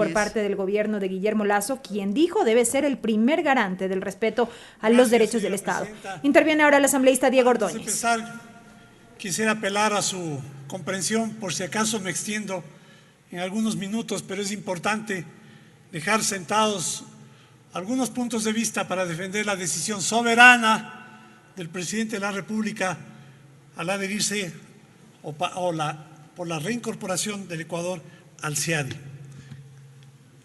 por parte del gobierno de Guillermo Lasso, quien dijo debe ser el primer garante del respeto a los derechos del Estado. Interviene ahora el asambleísta Diego Ordóñez. Antes de empezar, quisiera apelar a su comprensión, por si acaso me extiendo en algunos minutos, pero es importante dejar sentados algunos puntos de vista para defender la decisión soberana del presidente de la República al adherirse por la reincorporación del Ecuador al CIADI.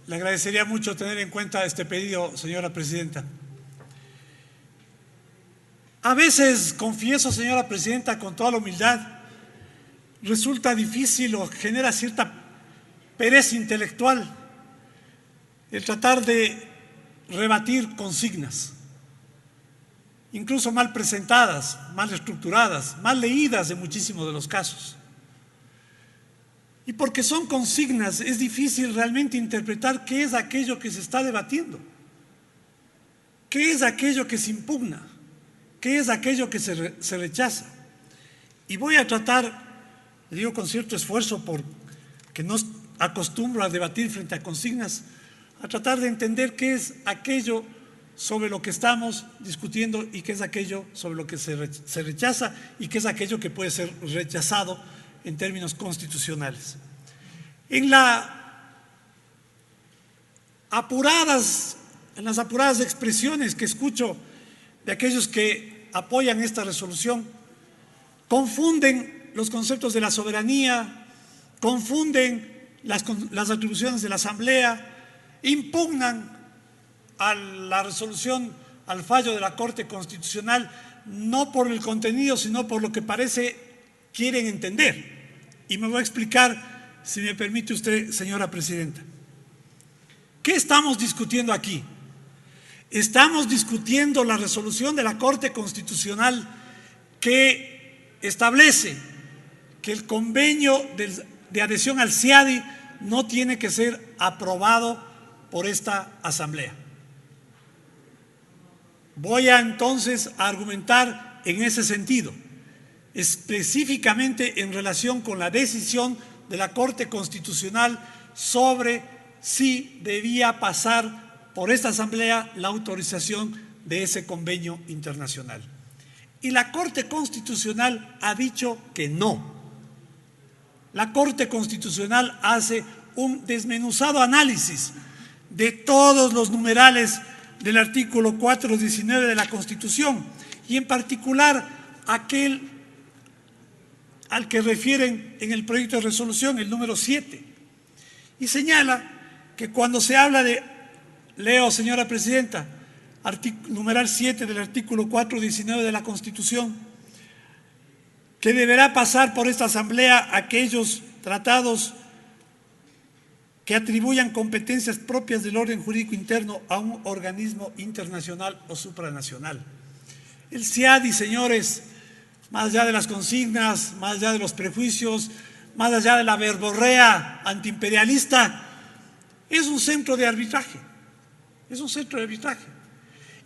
Le agradecería mucho tener en cuenta este pedido, señora presidenta. A veces, confieso, señora presidenta, con toda la humildad, resulta difícil o genera cierta pereza intelectual el tratar de rebatir consignas, incluso mal presentadas, mal estructuradas, mal leídas en muchísimos de los casos. Y porque son consignas, es difícil realmente interpretar qué es aquello que se está debatiendo, qué es aquello que se impugna, qué es aquello que se rechaza. Y voy a tratar, le digo con cierto esfuerzo porque no acostumbro a debatir frente a consignas, a tratar de entender qué es aquello sobre lo que estamos discutiendo y qué es aquello sobre lo que se rechaza y qué es aquello que puede ser rechazado en términos constitucionales. En las apuradas expresiones que escucho de aquellos que apoyan esta resolución, confunden los conceptos de la soberanía, confunden las atribuciones de la Asamblea, impugnan a la resolución, al fallo de la Corte Constitucional, no por el contenido, sino por lo que parece quieren entender. Y me voy a explicar, si me permite usted, señora presidenta. ¿Qué estamos discutiendo aquí? Estamos discutiendo la resolución de la Corte Constitucional que establece que el convenio de adhesión al CIADI no tiene que ser aprobado por esta Asamblea. Voy a entonces argumentar en ese sentido, específicamente en relación con la decisión de la Corte Constitucional sobre si debía pasar por esta Asamblea la autorización de ese convenio internacional. Y la Corte Constitucional ha dicho que no. La Corte Constitucional hace un desmenuzado análisis de todos los numerales del artículo 419 de la Constitución y en particular aquel al que refieren en el proyecto de resolución, el número 7, y señala que cuando se habla de, leo señora presidenta, numeral 7 del artículo 419 de la Constitución, que deberá pasar por esta Asamblea aquellos tratados que atribuyan competencias propias del orden jurídico interno a un organismo internacional o supranacional. El CIADI, señores, más allá de las consignas, más allá de los prejuicios, más allá de la verborrea antiimperialista, es un centro de arbitraje, es un centro de arbitraje.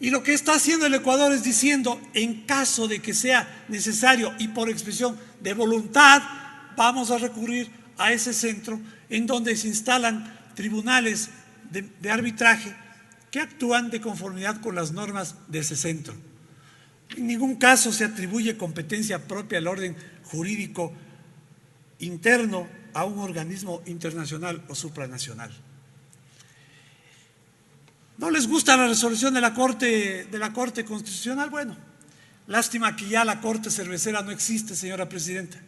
Y lo que está haciendo el Ecuador es diciendo, en caso de que sea necesario y por expresión de voluntad, vamos a recurrir a ese centro en donde se instalan tribunales de arbitraje que actúan de conformidad con las normas de ese centro. En ningún caso se atribuye competencia propia al orden jurídico interno a un organismo internacional o supranacional. ¿No les gusta la resolución de la Corte Constitucional? Bueno, lástima que ya la Corte Cervecera no existe, señora presidenta.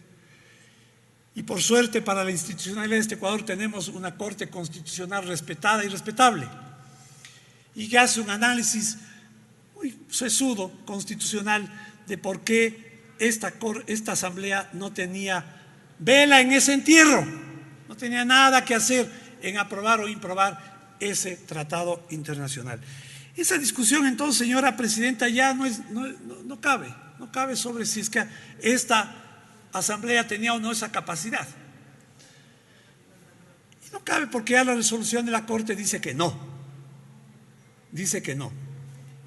Y por suerte para la institucionalidad de este Ecuador tenemos una Corte Constitucional respetada y respetable y que hace un análisis muy sesudo, constitucional, de por qué esta Asamblea no tenía vela en ese entierro, no tenía nada que hacer en aprobar o improbar ese tratado internacional. Esa discusión entonces, señora presidenta, ya no cabe sobre si es que esta Asamblea tenía o no esa capacidad. Y no cabe porque ya la resolución de la Corte dice que no. Dice que no.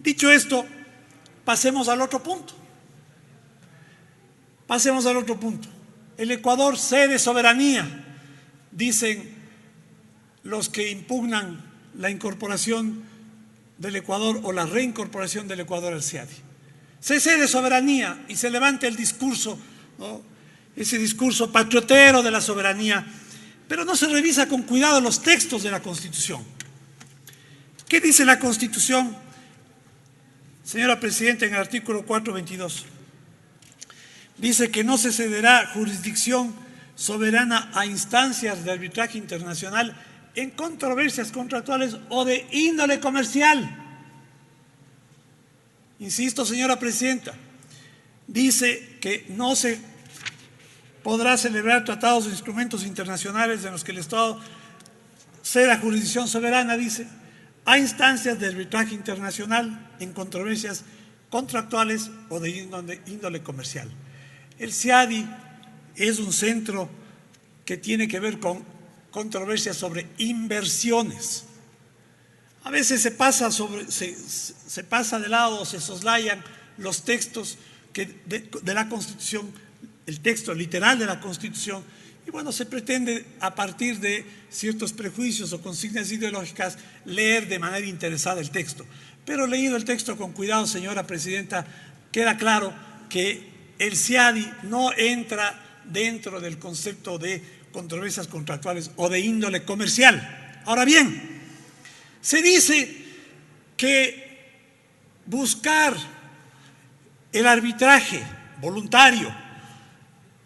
Dicho esto, pasemos al otro punto. Pasemos al otro punto. El Ecuador cede soberanía, dicen los que impugnan la incorporación del Ecuador o la reincorporación del Ecuador al CIADI. Se cede soberanía y se levanta el discurso, ¿no?, ese discurso patriotero de la soberanía, pero no se revisa con cuidado los textos de la Constitución. ¿Qué dice la Constitución, señora Presidenta, en el artículo 422? Dice que no se cederá jurisdicción soberana a instancias de arbitraje internacional en controversias contractuales o de índole comercial. Insisto, señora Presidenta, dice que no se podrá celebrar tratados o instrumentos internacionales en los que el Estado ceda jurisdicción soberana, dice, a instancias de arbitraje internacional en controversias contractuales o de índole comercial. El CIADI es un centro que tiene que ver con controversias sobre inversiones. A veces se pasa de lado o se soslayan los textos de la Constitución, el texto literal de la Constitución, y bueno, se pretende a partir de ciertos prejuicios o consignas ideológicas leer de manera interesada el texto. Pero leído el texto con cuidado, señora Presidenta, queda claro que el CIADI no entra dentro del concepto de controversias contractuales o de índole comercial. Ahora bien, se dice que buscar el arbitraje voluntario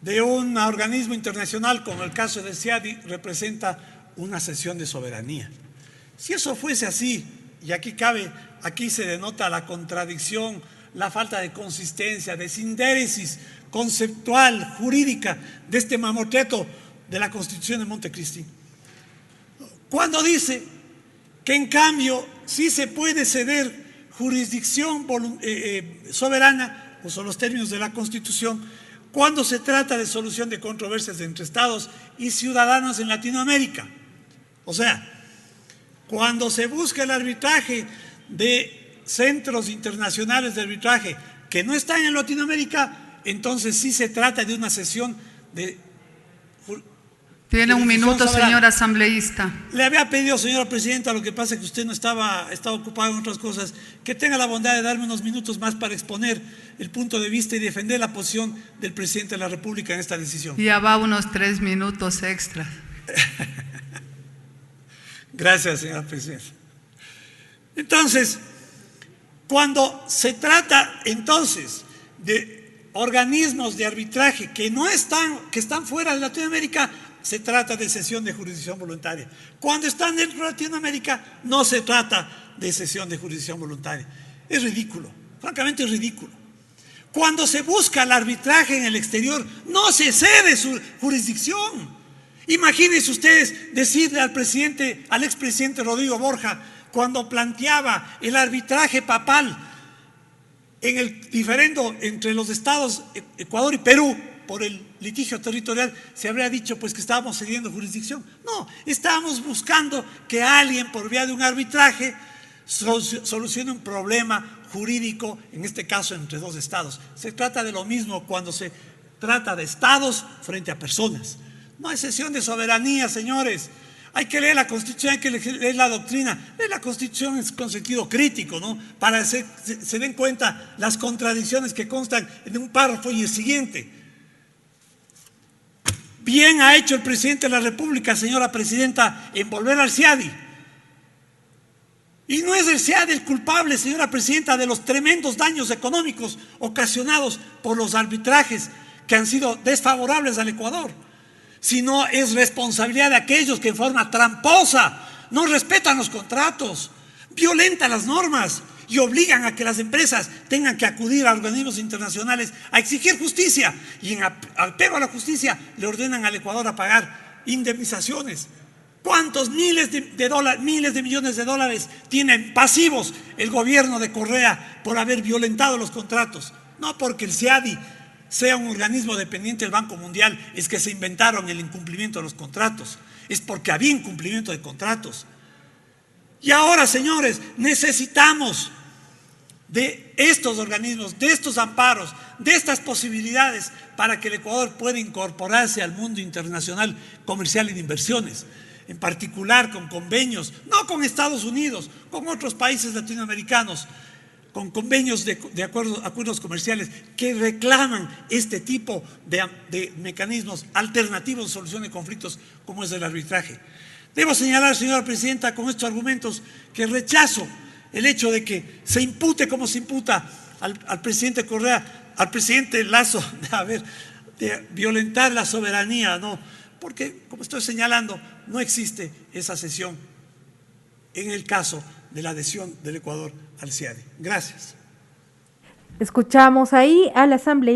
de un organismo internacional, como el caso del CIADI, representa una cesión de soberanía. Si eso fuese así, y aquí se denota la contradicción, la falta de consistencia, de sindéresis conceptual, jurídica, de este mamotreto de la Constitución de Montecristi, cuando dice que en cambio sí se puede ceder jurisdicción soberana, o son los términos de la Constitución, cuando se trata de solución de controversias entre Estados y ciudadanos en Latinoamérica. O sea, cuando se busca el arbitraje de centros internacionales de arbitraje que no están en Latinoamérica, entonces sí se trata de una cesión de... Tiene un minuto, señor asambleísta. Le había pedido, señora Presidenta, lo que pasa es que usted no estaba ocupado en otras cosas, que tenga la bondad de darme unos minutos más para exponer el punto de vista y defender la posición del Presidente de la República en esta decisión. Ya va unos 3 minutos extras. Gracias, señora Presidenta. Entonces, cuando se trata entonces de organismos de arbitraje que están fuera de Latinoamérica, se trata de cesión de jurisdicción voluntaria. Cuando están dentro de Latinoamérica, no se trata de cesión de jurisdicción voluntaria. Es ridículo, francamente es ridículo. Cuando se busca el arbitraje en el exterior, no se cede su jurisdicción. Imagínense ustedes decirle al expresidente Rodrigo Borja, cuando planteaba el arbitraje papal en el diferendo entre los estados Ecuador y Perú, por el litigio territorial, se habría dicho pues que estábamos cediendo jurisdicción. No, estábamos buscando que alguien por vía de un arbitraje solucione un problema jurídico, en este caso entre dos estados. Se trata de lo mismo cuando se trata de estados frente a personas. No hay cesión de soberanía, señores. Hay que leer la Constitución, hay que leer la doctrina. Leer la Constitución con sentido crítico, ¿no? Para que se den cuenta las contradicciones que constan en un párrafo y el siguiente. Bien ha hecho el Presidente de la República, señora Presidenta, en volver al CIADI. Y no es el CIADI el culpable, señora Presidenta, de los tremendos daños económicos ocasionados por los arbitrajes que han sido desfavorables al Ecuador, sino es responsabilidad de aquellos que en forma tramposa no respetan los contratos, violentan las normas y obligan a que las empresas tengan que acudir a organismos internacionales a exigir justicia, y en apego a la justicia le ordenan al Ecuador a pagar indemnizaciones. ¿Cuántos miles de millones de dólares tienen pasivos el gobierno de Correa por haber violentado los contratos? No porque el CIADI sea un organismo dependiente del Banco Mundial es que se inventaron el incumplimiento de los contratos, es porque había incumplimiento de contratos. Y ahora, señores, necesitamos de estos organismos, de estos amparos, de estas posibilidades para que el Ecuador pueda incorporarse al mundo internacional comercial y de inversiones. en particular con convenios, no con Estados Unidos, con otros países latinoamericanos, con convenios de acuerdos comerciales que reclaman este tipo de mecanismos alternativos de solución de conflictos como es el arbitraje. Debo señalar, señora presidenta, con estos argumentos que rechazo el hecho de que se impute como se imputa al presidente Correa, al presidente Lasso, de violentar la soberanía, ¿no? Porque, como estoy señalando, no existe esa cesión en el caso de la adhesión del Ecuador al CIADI. Gracias. Escuchamos ahí al asambleísta